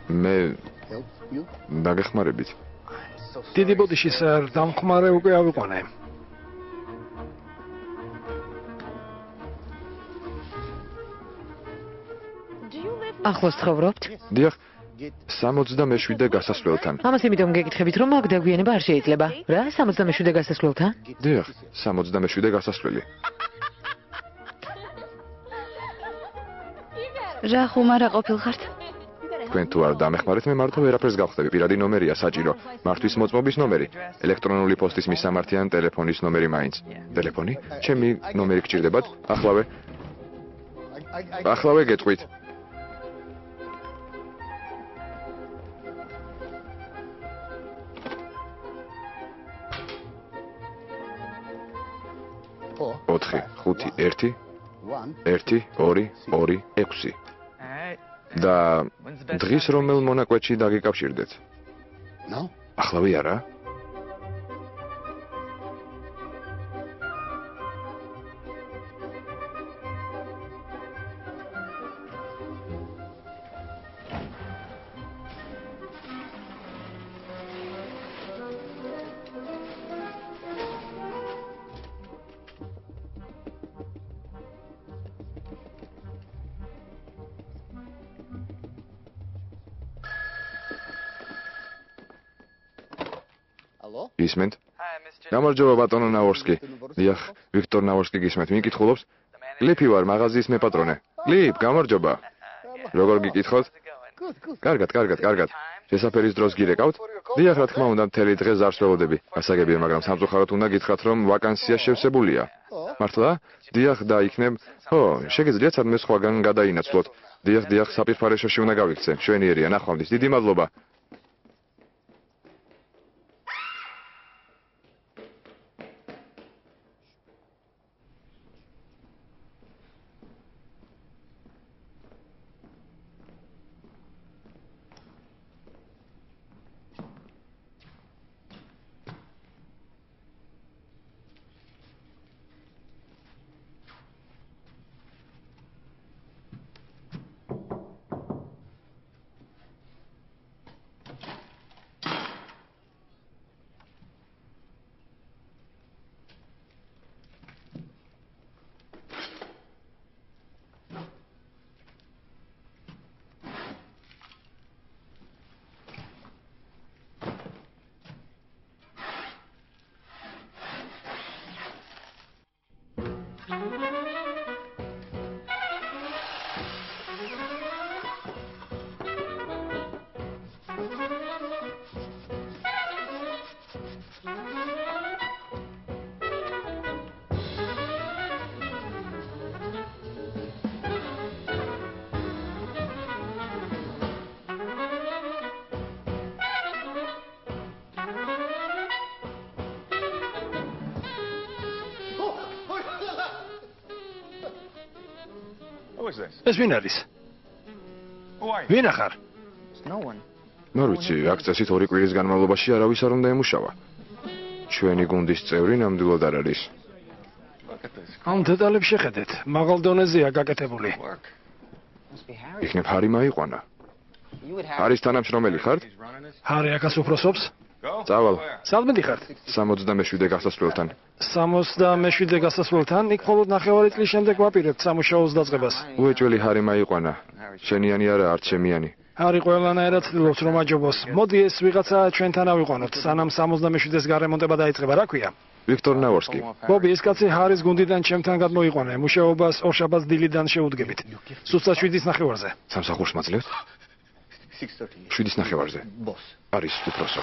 მე დაგეხმარებით. დიდი ბოდიში სერ, დამხმარე უკვე ავიყვანე. ახლოს ცხოვრობთ? დიახ, 67 გასასვლელთან. ამას იმიტომ გეკითხებით, რომ აქ დაგვიანება არ შეიძლება. რა, 67 გასასვლელთან? დიახ, 67 გასასვლელი. რა ხუმარა ყოფილხართ? თქვენ თუ არ დამეხმარეთ, მე მართლა ვერაფერს გავხდები. პირადი ნომერია საჭირო. მართვის მოწმობის ნომერი, ელექტრონული პოსტის მისამართი ან ტელეფონის ნომერი მაინც. ტელეფონი? ჩემი ნომერი გჭირდებათ? ახლავე გეტყვით. ოთხი, 5, 1, 1, 2, 2, 6. და დღის რომელ მონაკვეთში დაგიკავშირდეთ? ახლავე არა? ისმენთ? გამარჯობა ბატონო ნავორსკი. დიახ, ვიქტორ ნავორსკი გისმენთ. ვინ კითხულობს? ლიფი ვარ, მაღაზიის მეპატრონე. ლიფ, გამარჯობა. როგორ გიკითხოთ? კარგად. შესაფერის დროს გირეკავთ? დიახ, რა თქმა უნდა, მთელი დღე ზარს ველოდები. გასაგებია, მაგრამ სამწუხაროდ უნდა გითხრათ, რომ ვაკანსია შევსებულია. მართლა? დიახ, და იქნებ. შეგიძლიათ სადმე სხვაგან გადაინაცვლოთ. დიახ, საპირფარეშოში უნდა გავიქცე. მშვენიერია, ნახვამდის. დიდი მადლობა. ეს ვინ არის? ვინ ახარ? არ ვიცი, აქ წესით 2 კვირის განმავლობაში არავის არ უნდა ემუშავა. ჩვენი გუნდის წევრი ნამდვილად არ არის. ამ დეტალებს შეხედეთ, მაღალ დონეზეა გაკეთებული. იქნებ ჰარი მაიყვანა. ჰარის თანამშრომელი ხართ? ჰარი აქაც უფროსობს? წავალ. სად მიდიხართ? 67 გასასვლელთან. 67 გასასვლელთან, იქ მხოლოდ 9 წლის შემდეგ ვაპირებთ სამუშაოს დაწყებას. უეჭველი ჰარი მაიყვანა. შენიანი არა, არც შემიანი. ჰარი ყველანაირად ცდილობს რომ აჯობოს. მოდი ეს ვიღაცა ჩვენთან ავიყვანოთ, სანამ 67-ის გარემონტება დაიწყება, რა ქვია? ვიქტორ ნავორსკი. ბობი, ეს კაცი ჰარის გუნდიდან ჩემთან გადმოიყვანა. მუშაობას ორშაბათს დილიდან შეუდგებით. სუსტად 7:30-ზე. სამსახურს მაძლევთ? 7:30-ზე. არის უფროსო.